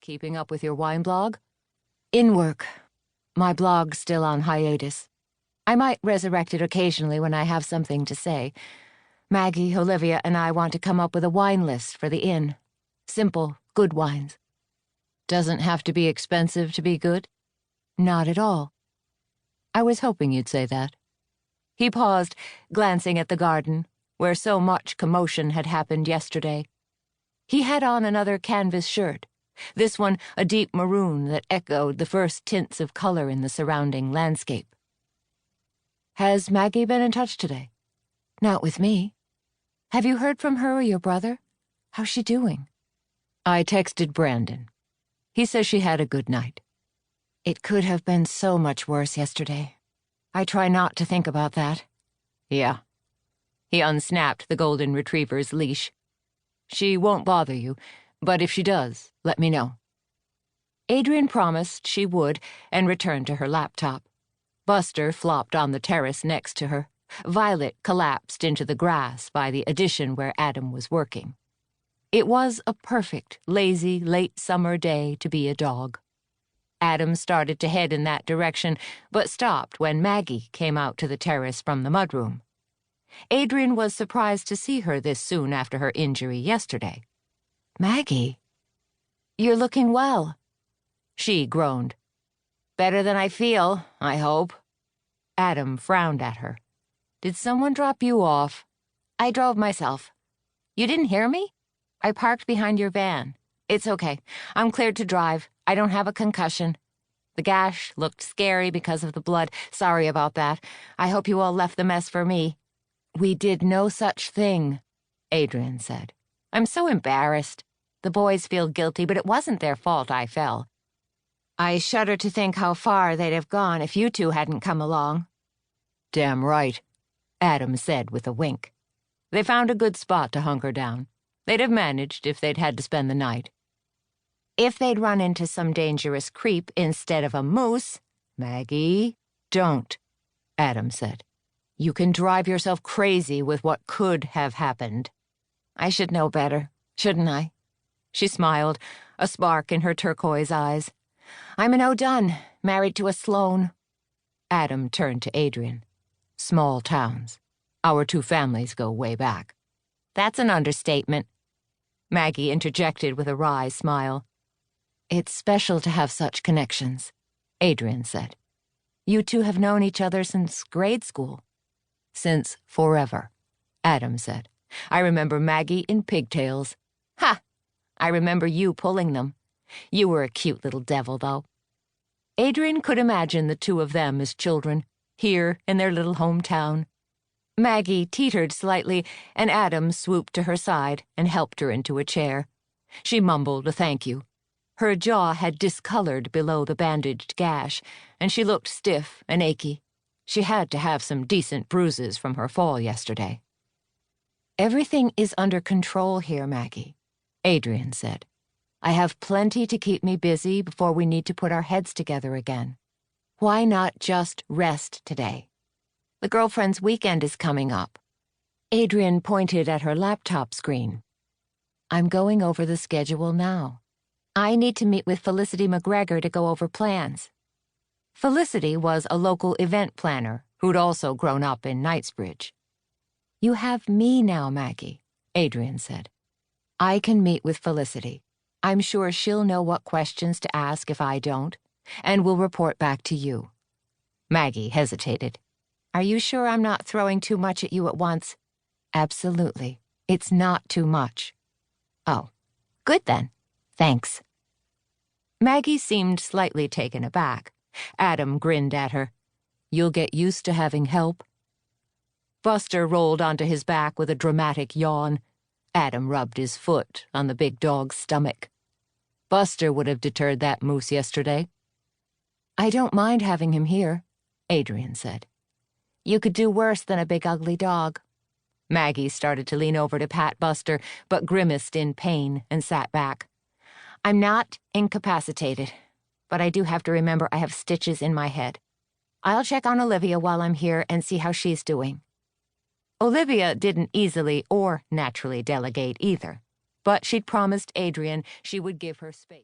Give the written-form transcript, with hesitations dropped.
Keeping up with your wine blog? In work. My blog's still on hiatus. I might resurrect it occasionally when I have something to say. Maggie, Olivia, and I want to come up with a wine list for the inn. Simple, good wines. Doesn't have to be expensive to be good? Not at all. I was hoping you'd say that. He paused, glancing at the garden, where so much commotion had happened yesterday. He had on another canvas shirt, this one a deep maroon that echoed the first tints of color in the surrounding landscape. Has Maggie been in touch today? Not with me. Have you heard from her or your brother? How's she doing? I texted Brandon. He says she had a good night. It could have been so much worse yesterday. I try not to think about that. Yeah. He unsnapped the golden retriever's leash. She won't bother you, but if she does, let me know. Adrienne promised she would and returned to her laptop. Buster flopped on the terrace next to her. Violet collapsed into the grass by the addition where Adam was working. It was a perfect, lazy, late summer day to be a dog. Adam started to head in that direction, but stopped when Maggie came out to the terrace from the mudroom. Adrienne was surprised to see her this soon after her injury yesterday. Maggie, you're looking well. She groaned. Better than I feel, I hope. Adam frowned at her. Did someone drop you off? I drove myself. You didn't hear me? I parked behind your van. It's okay. I'm cleared to drive. I don't have a concussion. The gash looked scary because of the blood. Sorry about that. I hope you all left the mess for me. We did no such thing, Adrienne said. I'm so embarrassed. The boys feel guilty, but it wasn't their fault I fell. I shudder to think how far they'd have gone if you two hadn't come along. Damn right, Adam said with a wink. They found a good spot to hunker down. They'd have managed if they'd had to spend the night. If they'd run into some dangerous creep instead of a moose, Maggie, don't, Adam said. You can drive yourself crazy with what could have happened. I should know better, shouldn't I? She smiled, a spark in her turquoise eyes. I'm an O'Dunn, married to a Sloan. Adam turned to Adrienne. Small towns. Our two families go way back. That's an understatement. Maggie interjected with a wry smile. It's special to have such connections, Adrienne said. You two have known each other since grade school. Since forever, Adam said. I remember Maggie in pigtails. Ha! I remember you pulling them. You were a cute little devil, though. Adrienne could imagine the two of them as children, here in their little hometown. Maggie teetered slightly, and Adam swooped to her side and helped her into a chair. She mumbled a thank you. Her jaw had discolored below the bandaged gash, and she looked stiff and achy. She had to have some decent bruises from her fall yesterday. Everything is under control here, Maggie, Adrienne said. I have plenty to keep me busy before we need to put our heads together again. Why not just rest today? The girlfriend's weekend is coming up. Adrienne pointed at her laptop screen. I'm going over the schedule now. I need to meet with Felicity McGregor to go over plans. Felicity was a local event planner who'd also grown up in Knightsbridge. You have me now, Maggie, Adrienne said. I can meet with Felicity. I'm sure she'll know what questions to ask if I don't, and will report back to you. Maggie hesitated. Are you sure I'm not throwing too much at you at once? Absolutely. It's not too much. Oh, good then. Thanks. Maggie seemed slightly taken aback. Adam grinned at her. You'll get used to having help. Buster rolled onto his back with a dramatic yawn. Adam rubbed his foot on the big dog's stomach. Buster would have deterred that moose yesterday. I don't mind having him here, Adrienne said. You could do worse than a big ugly dog. Maggie started to lean over to pat Buster, but grimaced in pain and sat back. I'm not incapacitated, but I do have to remember I have stitches in my head. I'll check on Olivia while I'm here and see how she's doing. Olivia didn't easily or naturally delegate either, but she'd promised Adrienne she would give her space.